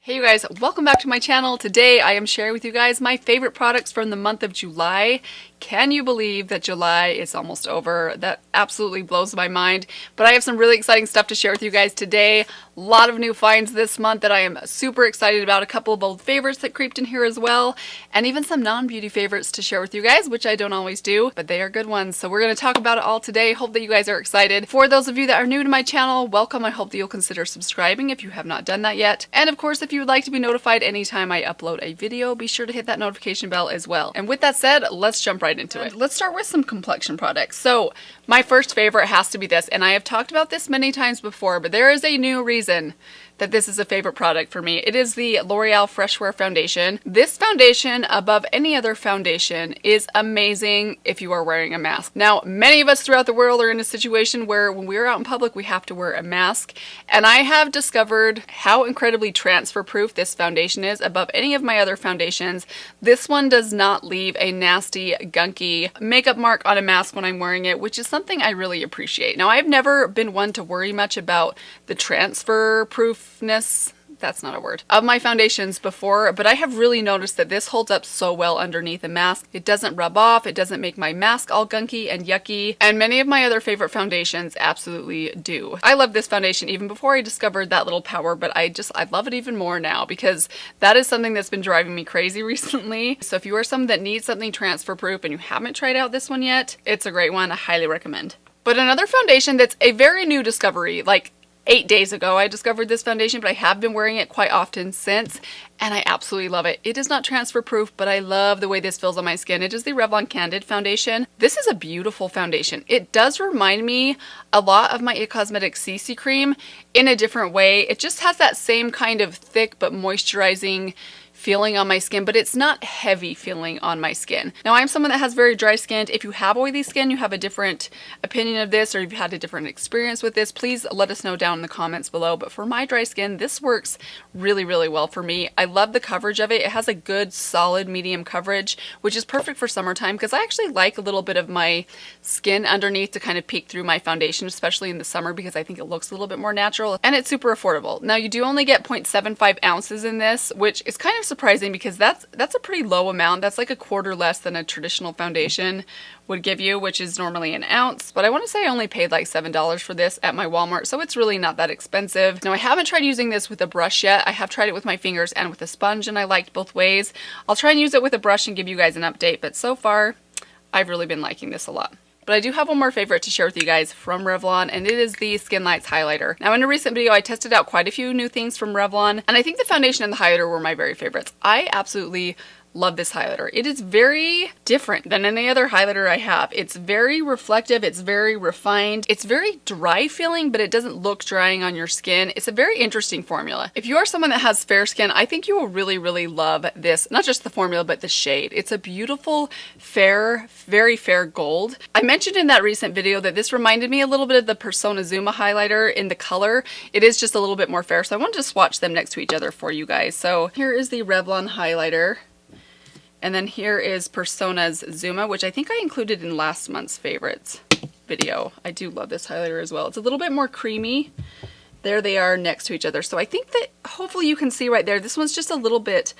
Hey you guys, welcome back to my channel. Today I am sharing with you guys my favorite products from the month of July. Can you believe that July is almost over? That absolutely blows my mind. But I have some really exciting stuff to share with you guys today. A lot of new finds this month that I am super excited about. A couple of old favorites that creeped in here as well. And even some non-beauty favorites to share with you guys, which I don't always do, but they are good ones. So we're going to talk about it all today. Hope that you guys are excited. For those of you that are new to my channel, welcome. I hope that you'll consider subscribing if you have not done that yet. And of course, if you would like to be notified anytime I upload a video, be sure to hit that notification bell as well. And with that said, let's jump right into it. Let's start with some complexion products. So my first favorite has to be this, and I have talked about this many times before, but there is a new reason that this is a favorite product for me. It is the L'Oreal Freshware foundation. This foundation, above any other foundation, is amazing if you are wearing a mask. Now, many of us throughout the world are in a situation where when we're out in public, we have to wear a mask, and I have discovered how incredibly transfer proof this foundation is above any of my other foundations. This one does not leave a nasty, gunky makeup mark on a mask when I'm wearing it, which is something I really appreciate. Now, I've never been one to worry much about the transfer proofness, that's not a word, of my foundations before, but I have really noticed that this holds up so well underneath a mask. It doesn't rub off, it doesn't make my mask all gunky and yucky, and many of my other favorite foundations absolutely do. I love this foundation even before I discovered that little power, but I love it even more now because that is something that's been driving me crazy recently. So if you are someone that needs something transfer proof and you haven't tried out this one yet, it's a great one. I highly recommend. But another foundation that's a very new discovery, like 8 days ago I discovered this foundation, but I have been wearing it quite often since, and I absolutely love it. It is not transfer proof, but I love the way this feels on my skin. It is the Revlon Candid foundation. This is a beautiful foundation. It does remind me a lot of my It Cosmetics CC cream in a different way. It just has that same kind of thick but moisturizing feeling on my skin, but it's not heavy feeling on my skin. Now, I'm someone that has very dry skin. If you have oily skin, you have a different opinion of this, or you've had a different experience with this, please let us know down in the comments below. But for my dry skin, this works really, really well for me. I love the coverage of it. It has a good, solid, medium coverage, which is perfect for summertime because I actually like a little bit of my skin underneath to kind of peek through my foundation, especially in the summer, because I think it looks a little bit more natural, and it's super affordable. Now, you do only get 0.75 ounces in this, which is kind of surprising because that's a pretty low amount. That's like a quarter less than a traditional foundation would give you, which is normally an ounce. But I want to say I only paid like $7 for this at my Walmart, so it's really not that expensive. Now, I haven't tried using this with a brush yet. I have tried it with my fingers and with a sponge, and I liked both ways. I'll try and use it with a brush and give you guys an update, but so far I've really been liking this a lot. But I do have one more favorite to share with you guys from Revlon, and it is the Skin Lights Highlighter. Now, in a recent video, I tested out quite a few new things from Revlon, and I think the foundation and the highlighter were my very favorites. I absolutely love this highlighter. It is very different than any other highlighter I have. It's very reflective, it's very refined, it's very dry feeling, but it doesn't look drying on your skin. It's a very interesting formula. If you are someone that has fair skin, I think you will really, really love this. Not just the formula, but the shade. It's a beautiful, fair, very fair gold. I mentioned in that recent video that this reminded me a little bit of the Persona Zuma highlighter in the color. It is just a little bit more fair, so I wanted to swatch them next to each other for you guys. So here is the Revlon highlighter. And then here is Persona's Zuma, which I think I included in last month's favorites video. I do love this highlighter as well. It's a little bit more creamy. There they are next to each other. So I think that hopefully you can see right there, this one's just a little bit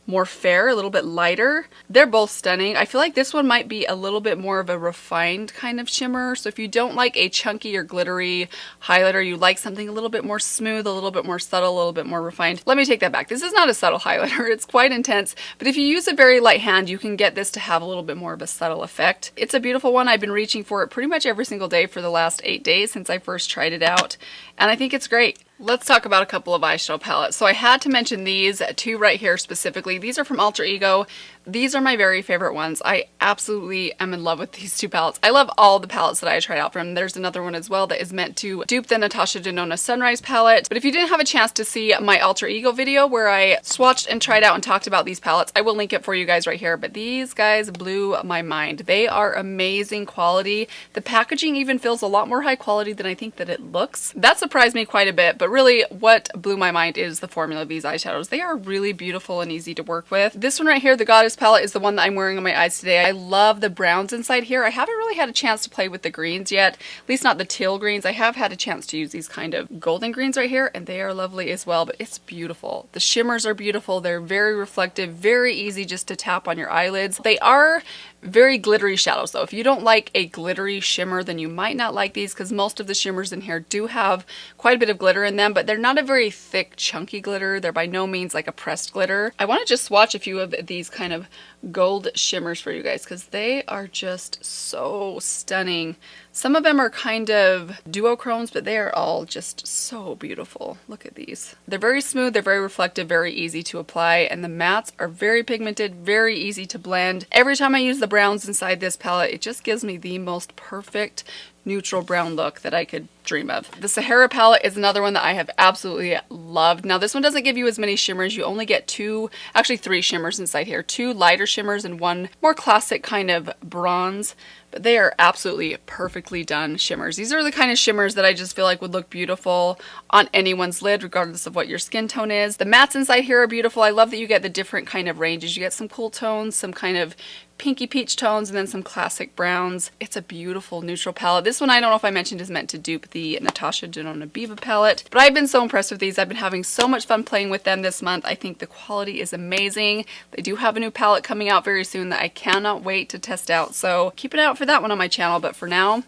more fair, a little bit lighter. They're both stunning. I feel like this one might be a little bit more of a refined kind of shimmer. So if you don't like a chunky or glittery highlighter, you like something a little bit more smooth, a little bit more subtle, a little bit more refined. Let me take that back. This is not a subtle highlighter. It's quite intense, but if you use a very light hand, you can get this to have a little bit more of a subtle effect. It's a beautiful one. I've been reaching for it pretty much every single day for the last 8 days since I first tried it out, and I think it's great. Let's talk about a couple of eyeshadow palettes. So I had to mention these two right here specifically. These are from Alter Ego. These are my very favorite ones. I absolutely am in love with these two palettes. I love all the palettes that I tried out from. There's another one as well that is meant to dupe the Natasha Denona Sunrise palette. But if you didn't have a chance to see my Alter Ego video where I swatched and tried out and talked about these palettes, I will link it for you guys right here. But these guys blew my mind. They are amazing quality. The packaging even feels a lot more high quality than I think that it looks. That surprised me quite a bit, but really what blew my mind is the formula of these eyeshadows. They are really beautiful and easy to work with. This one right here, the Goddess palette is the one that I'm wearing on my eyes today. I love the browns inside here. I haven't really had a chance to play with the greens yet, at least not the teal greens. I have had a chance to use these kind of golden greens right here, and they are lovely as well, but it's beautiful. The shimmers are beautiful. They're very reflective, very easy just to tap on your eyelids. They are very glittery shadows though. If you don't like a glittery shimmer, then you might not like these, because most of the shimmers in here do have quite a bit of glitter in them, but they're not a very thick, chunky glitter. They're by no means like a pressed glitter. I want to just swatch a few of these kind of gold shimmers for you guys, because they are just so stunning. Some of them are kind of duochromes, but they are all just so beautiful. Look at these. They're very smooth, they're very reflective, very easy to apply, and the mattes are very pigmented, very easy to blend. Every time I use the browns inside this palette, it just gives me the most perfect neutral brown look that I could dream of. The Sahara palette is another one that I have absolutely loved. Now this one doesn't give you as many shimmers. You only get two, actually three shimmers inside here. Two lighter shimmers and one more classic kind of bronze. But they are absolutely perfectly done shimmers. These are the kind of shimmers that I just feel like would look beautiful on anyone's lid, regardless of what your skin tone is. The mattes inside here are beautiful. I love that you get the different kind of ranges. You get some cool tones, some kind of pinky peach tones, and then some classic browns. It's a beautiful neutral palette. This one, I don't know if I mentioned, is meant to dupe the Natasha Denona palette, but I've been so impressed with these. I've been having so much fun playing with them this month. I think the quality is amazing. They do have a new palette coming out very soon that I cannot wait to test out, so keep an eye out for that one on my channel. But for now,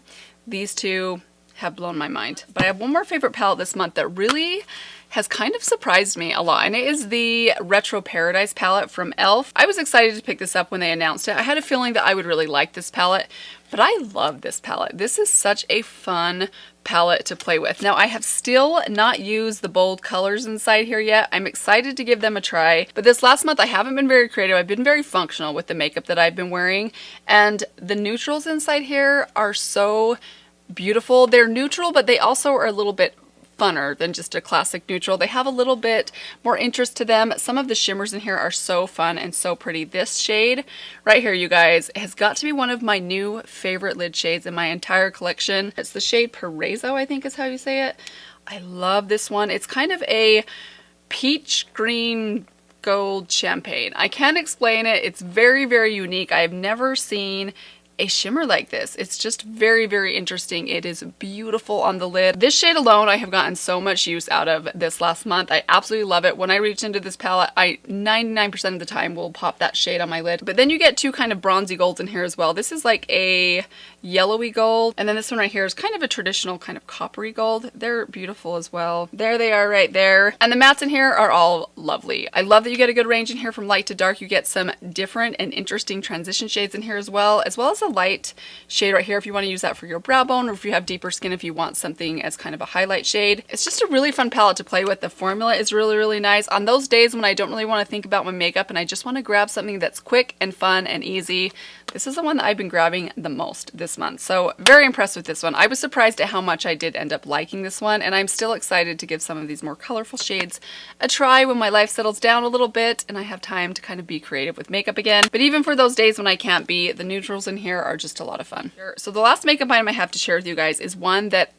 these two have blown my mind. But I have one more favorite palette this month that really has kind of surprised me a lot, and it is the Retro Paradise palette from e.l.f. I was excited to pick this up when they announced it. I had a feeling that I would really like this palette, but I love this palette. This is such a fun palette to play with. Now I have still not used the bold colors inside here yet. I'm excited to give them a try, but this last month I haven't been very creative. I've been very functional with the makeup that I've been wearing, and the neutrals inside here are so beautiful. They're neutral, but they also are a little bit funner than just a classic neutral. They have a little bit more interest to them. Some of the shimmers in here are so fun and so pretty. This shade right here, you guys, has got to be one of my new favorite lid shades in my entire collection. It's the shade Paraiso, I think is how you say it. I love this one. It's kind of a peach green gold champagne. I can't explain it. It's very, very unique. I've never seen a shimmer like this. It's just very, very interesting. It is beautiful on the lid. This shade alone, I have gotten so much use out of this last month. I absolutely love it. When I reach into this palette, I 99% of the time will pop that shade on my lid. But then you get two kind of bronzy golds in here as well. This is like a yellowy gold, and then this one right here is kind of a traditional kind of coppery gold. They're beautiful as well. There they are right there. And the mattes in here are all lovely. I love that you get a good range in here from light to dark. You get some different and interesting transition shades in here as well as a light shade right here if you want to use that for your brow bone, or if you have deeper skin, if you want something as kind of a highlight shade. It's just a really fun palette to play with. The formula is really, really nice. On those days when I don't really want to think about my makeup and I just want to grab something that's quick and fun and easy, this is the one that I've been grabbing the most this month. So very impressed with this one. I was surprised at how much I did end up liking this one, and I'm still excited to give some of these more colorful shades a try when my life settles down a little bit and I have time to kind of be creative with makeup again. But even for those days when I can't be, the neutrals in here are just a lot of fun. So the last makeup item I have to share with you guys is one that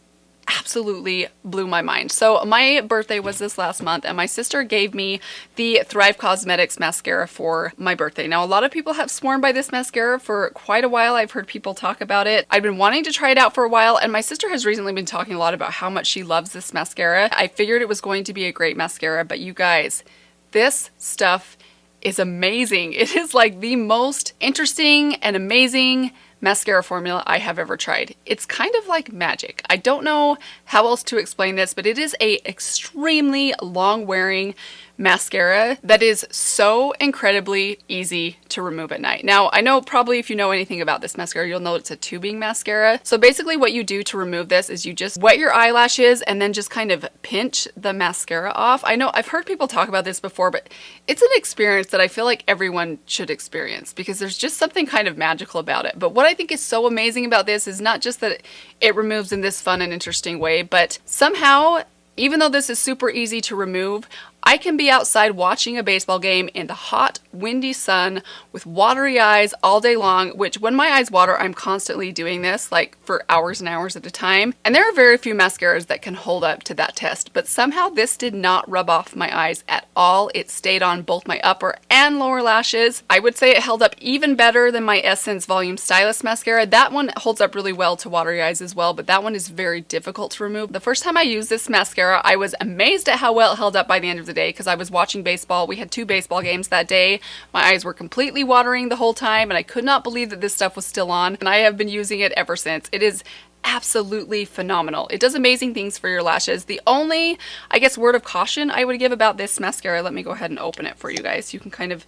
absolutely blew my mind. So my birthday was this last month, and my sister gave me the Thrive Cosmetics mascara for my birthday. Now, a lot of people have sworn by this mascara for quite a while. I've heard people talk about it. I've been wanting to try it out for a while, and my sister has recently been talking a lot about how much she loves this mascara. I figured it was going to be a great mascara, but you guys, this stuff is amazing. It is like the most interesting and amazing mascara formula I have ever tried. It's kind of like magic. I don't know how else to explain this, but it is a extremely long wearing mascara that is so incredibly easy to remove at night. Now, I know probably if you know anything about this mascara, you'll know it's a tubing mascara. So basically what you do to remove this is you just wet your eyelashes and then just kind of pinch the mascara off. I know I've heard people talk about this before, but it's an experience that I feel like everyone should experience because there's just something kind of magical about it. But what I think is so amazing about this is not just that it removes in this fun and interesting way, but somehow, even though this is super easy to remove, I can be outside watching a baseball game in the hot, windy sun with watery eyes all day long, which when my eyes water, I'm constantly doing this, like for hours and hours at a time. And there are very few mascaras that can hold up to that test, but somehow this did not rub off my eyes at all. It stayed on both my upper and lower lashes. I would say it held up even better than my Essence Volume Stylist mascara. That one holds up really well to watery eyes as well, but that one is very difficult to remove. The first time I used this mascara, I was amazed at how well it held up by the end of the day because I was watching baseball. We had 2 baseball games that day. My eyes were completely watering the whole time and I could not believe that this stuff was still on, and I have been using it ever since. It is absolutely phenomenal. It does amazing things for your lashes. The only, I guess, word of caution I would give about this mascara, let me go ahead and open it for you guys. You can kind of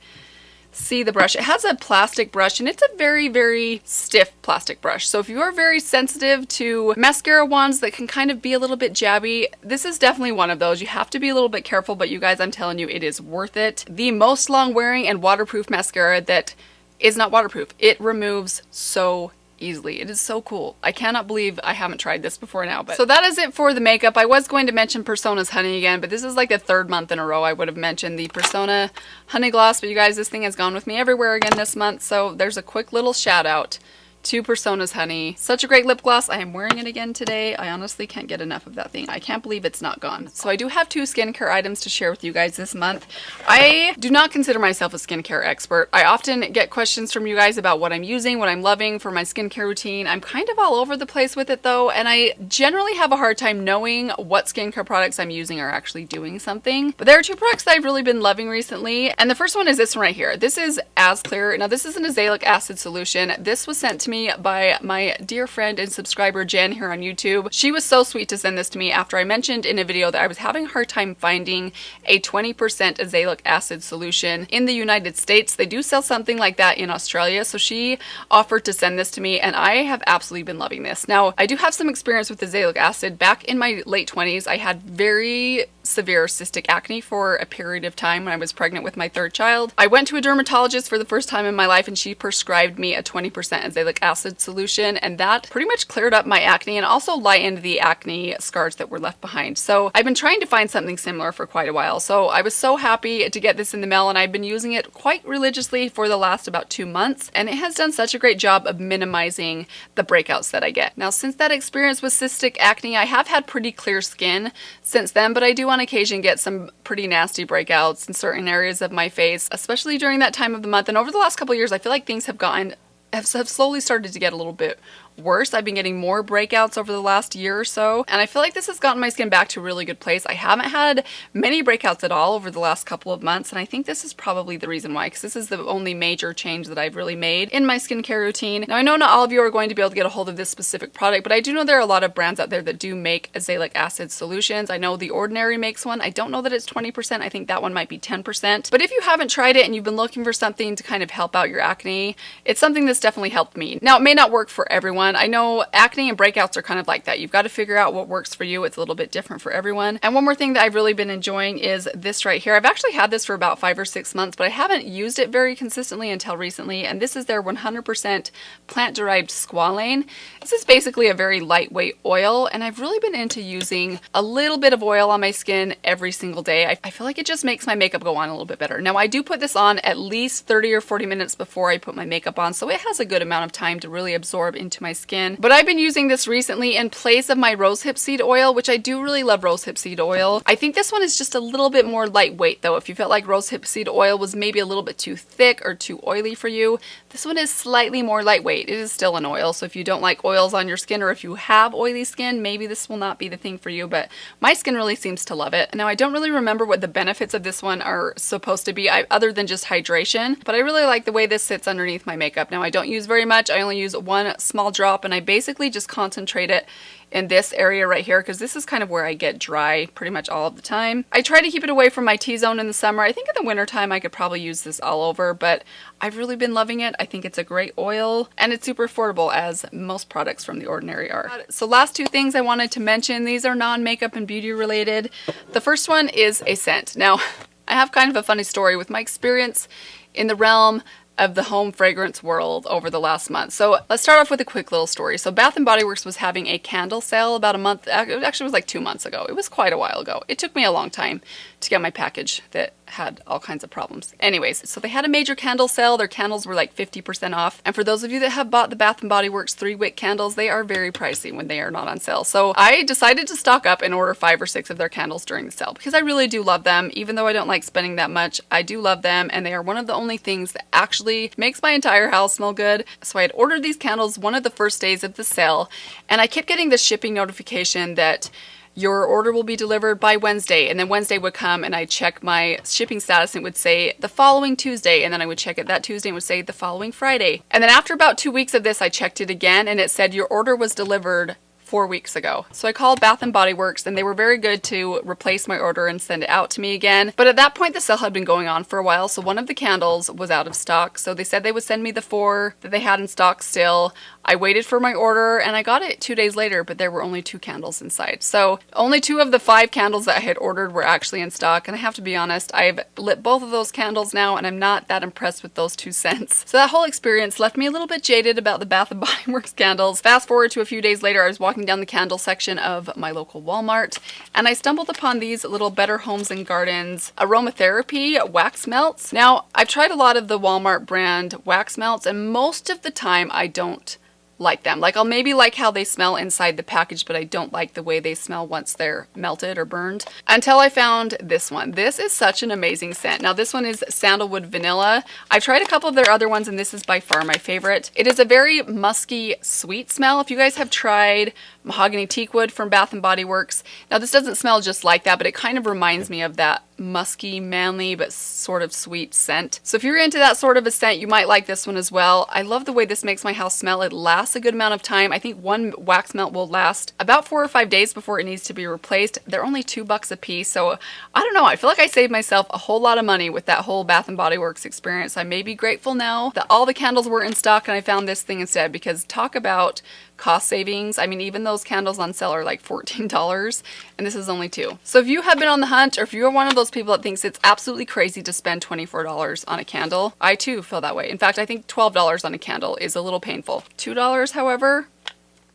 see the brush. It has a plastic brush and it's a very, very stiff plastic brush. So if you are very sensitive to mascara wands that can kind of be a little bit jabby, this is definitely one of those. You have to be a little bit careful, but you guys, I'm telling you, it is worth it. The most long wearing and waterproof mascara that is not waterproof. It removes so easily. It is so cool. I cannot believe I haven't tried this before now. But so that is it for the makeup. I was going to mention Persona's Honey again, but this is like the 3rd month in a row I would have mentioned the Persona Honey Gloss. But you guys, this thing has gone with me everywhere again this month. So there's a quick little shout out to Persona's Honey. Such a great lip gloss. I am wearing it again today. I honestly can't get enough of that thing. I can't believe it's not gone. So I do have 2 skincare items to share with you guys this month. I do not consider myself a skincare expert. I often get questions from you guys about what I'm using, what I'm loving for my skincare routine. I'm kind of all over the place with it though, and I generally have a hard time knowing what skincare products I'm using are actually doing something. But there are 2 products that I've really been loving recently, and the first one is this one right here. This is As Clear. Now this is an azelaic acid solution. This was sent to me by my dear friend and subscriber Jen here on YouTube. She was so sweet to send this to me after I mentioned in a video that I was having a hard time finding a 20% azelaic acid solution in the United States. They do sell something like that in Australia, so she offered to send this to me and I have absolutely been loving this. Now, I do have some experience with azelaic acid. Back in my late 20s, I had very severe cystic acne for a period of time when I was pregnant with my 3rd child. I went to a dermatologist for the first time in my life and she prescribed me a 20% azelaic acid solution, and that pretty much cleared up my acne and also lightened the acne scars that were left behind. So I've been trying to find something similar for quite a while. So I was so happy to get this in the mail and I've been using it quite religiously for the last about 2 months, and it has done such a great job of minimizing the breakouts that I get. Now, since that experience with cystic acne, I have had pretty clear skin since then, but I do on occasion get some pretty nasty breakouts in certain areas of my face, especially during that time of the month. And over the last couple of years, I feel like things have slowly started to get a little bit worse. I've been getting more breakouts over the last year or so, and I feel like this has gotten my skin back to a really good place. I haven't had many breakouts at all over the last couple of months, and I think this is probably the reason why, because this is the only major change that I've really made in my skincare routine. Now, I know not all of you are going to be able to get a hold of this specific product, but I do know there are a lot of brands out there that do make azelaic acid solutions. I know The Ordinary makes one. I don't know that it's 20%. I think that one might be 10%. But if you haven't tried it and you've been looking for something to kind of help out your acne, it's something that's definitely helped me. Now, it may not work for everyone. I know acne and breakouts are kind of like that. You've got to figure out what works for you. It's a little bit different for everyone. And one more thing that I've really been enjoying is this right here. I've actually had this for about 5 or 6 months, but I haven't used it very consistently until recently. And this is their 100% plant-derived squalane. This is basically a very lightweight oil, and I've really been into using a little bit of oil on my skin every single day. I feel like it just makes my makeup go on a little bit better. Now, I do put this on at least 30 or 40 minutes before I put my makeup on, so it has a good amount of time to really absorb into my skin. But I've been using this recently in place of my rosehip seed oil, which I do really love rosehip seed oil. I think this one is just a little bit more lightweight though. If you felt like rosehip seed oil was maybe a little bit too thick or too oily for you, this one is slightly more lightweight. It is still an oil, so if you don't like oils on your skin, or if you have oily skin, maybe this will not be the thing for you, but my skin really seems to love it. Now, I don't really remember what the benefits of this one are supposed to be other than just hydration, but I really like the way this sits underneath my makeup. Now, I don't use very much. I only use 1 small drop, and I basically just concentrate it in this area right here, because this is kind of where I get dry pretty much all of the time. I try to keep it away from my T-zone in the summer. I think in the winter time I could probably use this all over, but I've really been loving it. I think it's a great oil, and it's super affordable, as most products from The Ordinary are. So last 2 things I wanted to mention. These are non-makeup and beauty related. The first one is a scent. Now, I have kind of a funny story with my experience in the realm of the home fragrance world over the last month. So let's start off with a quick little story. So Bath & Body Works was having a candle sale about a month, actually it was like 2 months ago. It was quite a while ago. It took me a long time to get my package that had all kinds of problems. Anyways, so they had a major candle sale. Their candles were like 50% off. And for those of you that have bought the Bath & Body Works 3-wick candles, they are very pricey when they are not on sale. So I decided to stock up and order 5 or 6 of their candles during the sale because I really do love them. Even though I don't like spending that much, I do love them, and they are one of the only things that actually makes my entire house smell good. So I had ordered these candles one of the first days of the sale, and I kept getting the shipping notification that your order will be delivered by Wednesday, and then Wednesday would come and I'd check my shipping status and it would say the following Tuesday, and then I would check it that Tuesday and it would say the following Friday. And then after about 2 weeks of this, I checked it again and it said your order was delivered 4 weeks ago. So I called Bath & Body Works and they were very good to replace my order and send it out to me again. But at that point the sale had been going on for a while, so one of the candles was out of stock. So they said they would send me the 4 that they had in stock still. I waited for my order and I got it 2 days later, but there were only 2 candles inside. So only 2 of the 5 candles that I had ordered were actually in stock, and I have to be honest, I've lit both of those candles now and I'm not that impressed with those 2 scents. So that whole experience left me a little bit jaded about the Bath & Body Works candles. Fast forward to a few days later, I was walking down the candle section of my local Walmart and I stumbled upon these little Better Homes and Gardens Aromatherapy Wax Melts. Now, I've tried a lot of the Walmart brand wax melts and most of the time I don't like them. Like, I'll maybe like how they smell inside the package, but I don't like the way they smell once they're melted or burned. Until I found this one. This is such an amazing scent. Now this one is Sandalwood Vanilla. I've tried a couple of their other ones and this is by far my favorite. It is a very musky, sweet smell. If you guys have tried Mahogany Teakwood from Bath & Body Works, now this doesn't smell just like that, but it kind of reminds me of that musky, manly, but sort of sweet scent. So if you're into that sort of a scent, you might like this one as well. I love the way this makes my house smell. It lasts a good amount of time. I think one wax melt will last about 4 or 5 days before it needs to be replaced. They're only $2 a piece, so I don't know. I feel like I saved myself a whole lot of money with that whole Bath & Body Works experience. I may be grateful now that all the candles were in stock and I found this thing instead, because talk about cost savings. I mean, even those candles on sale are like $14 and this is only 2. So if you have been on the hunt, or if you're one of those people that thinks it's absolutely crazy to spend $24 on a candle, I too feel that way. In fact, I think $12 on a candle is a little painful. $2, however.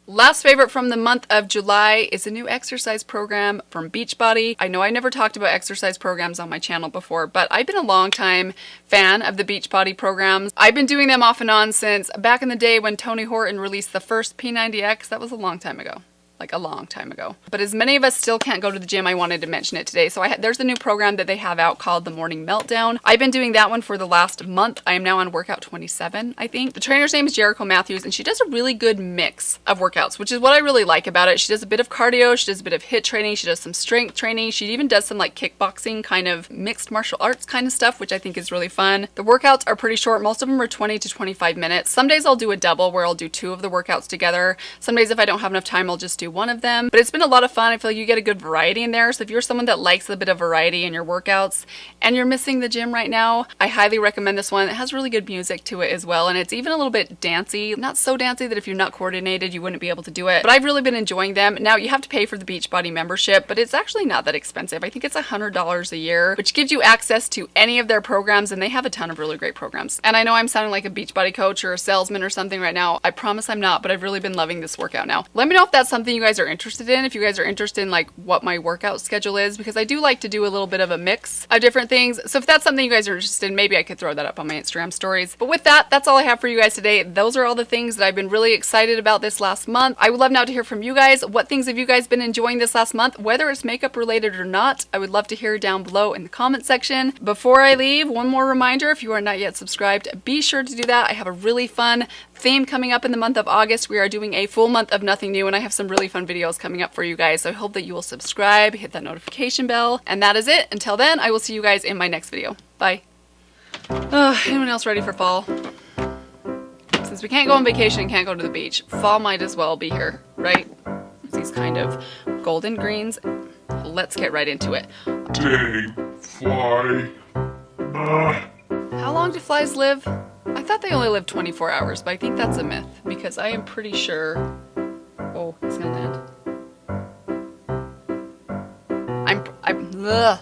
Last favorite from the month of July is a new exercise program from Beachbody. I know I never talked about exercise programs on my channel before, but I've been a long time fan of the Beachbody programs. I've been doing them off and on since back in the day when Tony Horton released the first P90X. That was a long time ago. Like a long time ago. But as many of us still can't go to the gym, I wanted to mention it today. So there's a new program that they have out called the Morning Meltdown. I've been doing that one for the last month. I am now on workout 27, I think. The trainer's name is Jericho Matthews, and she does a really good mix of workouts, which is what I really like about it. She does a bit of cardio, she does a bit of HIIT training, she does some strength training, she even does some like kickboxing kind of mixed martial arts kind of stuff, which I think is really fun. The workouts are pretty short. Most of them are 20 to 25 minutes. Some days I'll do a double where I'll do 2 of the workouts together. Some days if I don't have enough time, I'll just do 1 of them. But it's been a lot of fun. I feel like you get a good variety in there. So if you're someone that likes a bit of variety in your workouts and you're missing the gym right now, I highly recommend this one. It has really good music to it as well, and it's even a little bit dancey. Not so dancey that if you're not coordinated you wouldn't be able to do it, but I've really been enjoying them. Now you have to pay for the Beachbody membership, but it's actually not that expensive. I think it's $100 a year, which gives you access to any of their programs, and they have a ton of really great programs. And I know I'm sounding like a Beachbody coach or a salesman or something right now. I promise I'm not, but I've really been loving this workout now. Let me know if that's something you guys are interested in. If you guys are interested in like what my workout schedule is, because I do like to do a little bit of a mix of different things. So if that's something you guys are interested in, maybe I could throw that up on my Instagram stories. But with that, that's all I have for you guys today. Those are all the things that I've been really excited about this last month. I would love now to hear from you guys. What things have you guys been enjoying this last month, whether it's makeup related or not? I would love to hear down below in the comment section. Before I leave, one more reminder, if you are not yet subscribed, be sure to do that. I have a really fun theme coming up in the month of August. We are doing a full month of nothing new, and I have some really fun videos coming up for you guys. So I hope that you will subscribe, hit that notification bell, and that is it. Until then, I will see you guys in my next video. Bye. Anyone else ready for fall? Since we can't go on vacation and can't go to the beach, fall might as well be here, right? It's these kind of golden greens. Let's get right into it. Day fly. How long do flies live? I thought they only live 24 hours, but I think that's a myth because I am pretty sure. Oh, it's gonna land. Ugh.